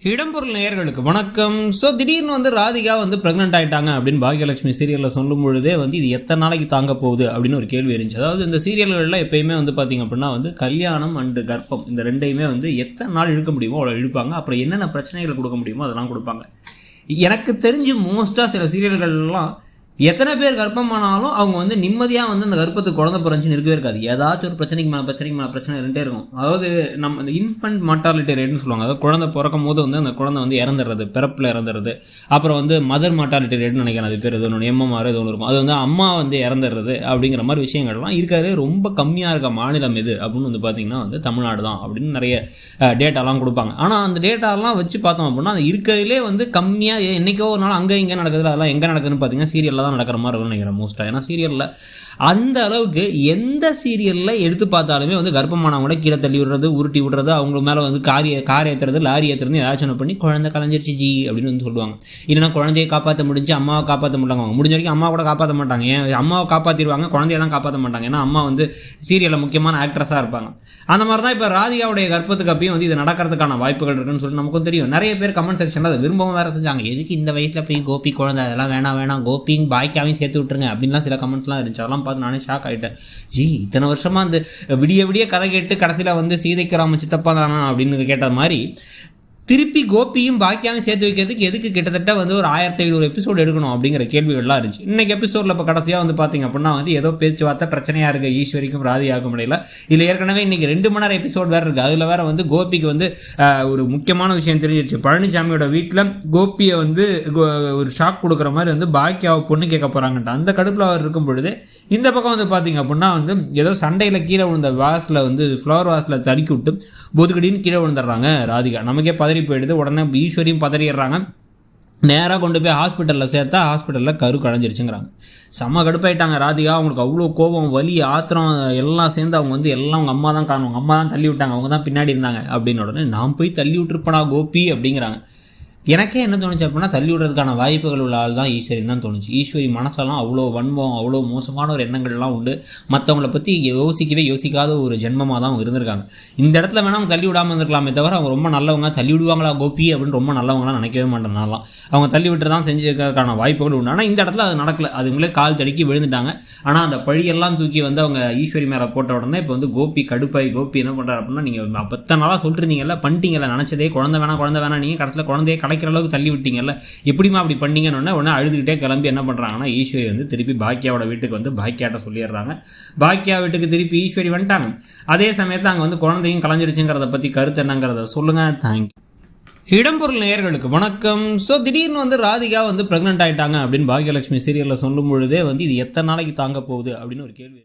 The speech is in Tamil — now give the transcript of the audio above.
இடம்பொருள் நேயர்களுக்கு வணக்கம். ஸோ திடீர்னு ராதிகா ப்ரெக்னென்ட் ஆகிட்டாங்க அப்படின்னு பாக்யலட்சுமி சீரியலில் சொல்லும் பொழுதே இது எத்தனை நாளைக்கு தாங்க போகுது அப்படின்னு ஒரு கேள்வி இருந்துச்சு. அதாவது இந்த சீரியல்களில் எப்பயுமே பார்த்திங்க அப்படின்னா கல்யாணம் அண்டு கர்ப்பம் இந்த ரெண்டையுமே எத்தனை நாள் இழுக்க முடியுமோ அவ்வளோ இழுப்பாங்க. அப்புறம் என்னென்ன பிரச்சனைகள் கொடுக்க முடியுமோ அதெல்லாம் கொடுப்பாங்க. எனக்கு தெரிஞ்சு மோஸ்ட்டாக சில சீரியல்கள்லாம் எத்தனை பேர் கர்ப்பமானாலும் அவங்க நிம்மதியாக அந்த கர்ப்பத்துக்கு குழந்தை பிறந்துச்சுன்னு இருக்கவே இருக்காது. ஏதாச்சும் ஒரு பிரச்சனைக்கு மேலே பிரச்சனை இருந்தே இருக்கும். அதாவது நம்ம இந்த இன்ஃபன்ட் மார்ட்டாலிட்டி ரேட்னு சொல்லுவாங்க. அதாவது குழந்தை பிறக்கும் போது அந்த குழந்தை இறந்துடுறது, பிறப்பில் இறந்துடுறது. அப்புறம் மதர் மார்ட்டாலிட்டி ரேட்னு நினைக்கிறேன், அது பேர் ஒன்று எம்எம்ஆர் இது ஒன்று இருக்கும். அது அம்மா இறந்துடுறது அப்படிங்கிற மாதிரி விஷயங்கள்லாம் இருக்காது. ரொம்ப கம்மியாக இருக்க மாநிலம் எது அப்படின்னு பார்த்தீங்கன்னா தமிழ்நாடு தான் அப்படின்னு நிறைய டேட்டாலாம் கொடுப்பாங்க. ஆனால் அந்த டேட்டாலாம் வச்சு பார்த்தோம் அப்படின்னா அது இருக்கிறதுலே கம்மியாக என்றைக்கோ ஒரு நாள் அங்கே இங்கே நடக்குது. அதெல்லாம் எங்கே நடக்குதுன்னு பார்த்தீங்கன்னா சீரியலில் தான் நடக்கிற மாதிரி இருக்கும்னு நினைக்கிறேன் மோஸ்ட்டாக. ஏன்னா சீரியலில் அந்த அளவுக்கு எந்த சீரியலில் எடுத்து பார்த்தாலுமே கர்ப்பமானவங்கள கீழே தள்ளி விடுறது, உருட்டி விடுறது, அவங்க மேலே கார் ஏற்றுறது, லாரி ஏற்றுறது, ஏதாச்சும் பண்ணி குழந்தை கலைஞ்சிருச்சு ஜி அப்படின்னு சொல்லுவாங்க. இல்லைனா குழந்தையை காப்பாற்ற முடிஞ்சு அம்மாவை காப்பாற்ற மாட்டாங்க. முடிஞ்ச வரைக்கும் அம்மா கூட காப்பாற்ற மாட்டாங்க. ஏன் அம்மாவை காப்பாற்றிடுவாங்க, குழந்தைய தான் காப்பாற்ற மாட்டாங்க. ஏன்னா அம்மா சீரியலில் முக்கியமான ஆக்ட்ரஸாக இருப்பாங்க. அந்த மாதிரி தான் இப்போ ராதிகாவுடைய கர்ப்பத்துக்கு அப்பயும் இது நடக்கிறதுக்கான வாய்ப்புகள் இருக்குன்னு சொல்லி நமக்கும் தெரியும். நிறைய பேர் கமெண்ட் செக்ஷனில் அதை விரும்பவும் வேறு செஞ்சாங்க. எதுக்கு இந்த வயசில் போய் கோபி குழந்தை அதெல்லாம் வேணாம் கோபிங் பாய்க்காவையும் சேர்த்து விட்டுருங்க அப்படின்லாம் சில கமெண்ட்ஸ்லாம் இருந்துச்சு. அதெல்லாம் பார்த்து நானே ஷாக் ஆகிட்டேன். ஜி இத்தனை வருஷமாக விடிய கதை கேட்டு கடைசியில் சீதைக்கு ராம சித்தப்பா தானா அப்படின்னு கேட்ட மாதிரி திருப்பி கோபியும் பாக்கியாவும் சேர்த்து வைக்கிறதுக்கு எதுக்கு கிட்டத்தட்ட ஒரு 1500 எபிசோடு எடுக்கணும் அப்படிங்கிற கேள்விகள்லாம் இருந்துச்சு. இன்றைக்கி எபிசோடில் இப்போ கடைசியாக பார்த்திங்க அப்படின்னா ஏதோ பேச்சுவார்த்தை பிரச்சனையாக இருக்குது ஈஸ்வரிக்கும் ராதிகாவுக்கும் இடையில. இதில் ஏற்கனவே இன்றைக்கி 2 மணி நேரம் எபிசோடு வேறு இருக்குது. அதில் வேறு கோபிக்கு ஒரு முக்கியமான விஷயம் தெரிஞ்சிருச்சு. பழனிசாமியோட வீட்டில் கோபியை ஒரு ஷாக் கொடுக்குற மாதிரி பாக்கியாவை பொண்ணு கேட்க போகிறாங்கன்ட்டு அந்த கடுப்பில் அவர் இருக்கும் பொழுது இந்த பக்கம் பார்த்திங்க அப்படின்னா ஏதோ சண்டையில் கீழே விழுந்த வாஸில் ஃப்ளவர் வாஸில் தடுக்கி விட்டு பொதுக்கடின்னு கீழே விழுந்துடுறாங்க ராதிகா. நமக்கே பதறி போயிடுது. உடனே ஈஸ்வரியும் பதறிடுறாங்க. நேராக கொண்டு போய் ஹாஸ்பிட்டலில் சேர்த்தா ஹாஸ்பிட்டலில் கரு களைஞ்சிருச்சுங்கிறாங்க. செம்ம கடுப்பாயிட்டாங்க ராதிகா. அவங்களுக்கு அவ்வளோ கோபம், வலி, ஆத்திரம் எல்லாம் சேர்ந்து அவங்க எல்லாம் அவங்க அம்மா தான் காரணம், அம்மா தான் தள்ளி விட்டாங்க, அவங்க தான் பின்னாடி இருந்தாங்க அப்படின்னு உடனே நான் போய் தள்ளி விட்டுருப்பேனா கோபி அப்படிங்கிறாங்க. எனக்கே என்ன தோணுச்சு அப்படின்னா தள்ளி விடுறதுக்கான வாய்ப்புகள் உள்ள ஆள் தான் ஈஸ்வரின்னு தான் தோணுச்சு. ஈஸ்வரி மனசெல்லாம் அவ்வளோ வன்மம், அவ்வளோ மோசமான ஒரு எண்ணங்கள்லாம் உண்டு. மற்றவங்கள பற்றி யோசிக்காத ஒரு ஜென்மமாக தான் அவங்க இருந்திருக்காங்க. இந்த இடத்துல வேணால் அவங்க தள்ளி விடாமல் இருந்திருக்கலாமே தவிர அவங்க ரொம்ப நல்லவங்க, தள்ளி விடுவாங்களா கோபி அப்படின்னு ரொம்ப நல்லவங்களாம் நினைக்கவே மாட்டேனாலாம். அவங்க தள்ளி விட்டு தான் செஞ்சுருக்கிறதுக்கான வாய்ப்புகள் உண்டு. ஆனால் இந்த இடத்துல அது நடக்கலை. அதுங்களே கால் தடுக்கி விழுந்துட்டாங்க. ஆனால் அந்த பழியெல்லாம் தூக்கி அவங்க ஈஸ்வரி மேலே போட்ட உடனே இப்போ கோபி கடுப்பாய் கோபி என்ன பண்ணுறாரு அப்படின்னா நீங்கள் 10 நாளாக சொல்லிருந்தீங்கல்ல, பண்ணிட்டீங்கல்ல, நினச்சதே குழந்தை வேணாம் நீங்கள் கடைசியில் குழந்தைய கிடைக்கிற அளவுக்கு தள்ளி விட்டீங்கல்ல, எப்படிமா அப்படி பண்ணீங்கன்னு உடனே அழுதுகிட்டே கிளம்பி என்ன பண்ணுறாங்கன்னா ஈஸ்வரி திருப்பி பாக்கியாவோட வீட்டுக்கு பாக்கியாட்ட சொல்லிடுறாங்க. பாக்கியா வீட்டுக்கு திருப்பி ஈஸ்வரி வந்துட்டாங்க. அதே சமயத்தில் அங்கே குழந்தையும் கலைஞ்சிருச்சுங்கிறத பற்றி கருத்து என்னங்கிறத சொல்லுங்கள். தேங்க்யூ. இடம்பொருள் நேயர்களுக்கு வணக்கம். ஸோ திடீர்னு ராதிகா ப்ரெக்னென்ட் ஆகிட்டாங்க அப்படின்னு பாக்யலட்சுமி சீரியலில் சொல்லும் பொழுதே இது எத்தனை நாளைக்கு தாங்க போகுது அப்படின்னு ஒரு கேள்வி.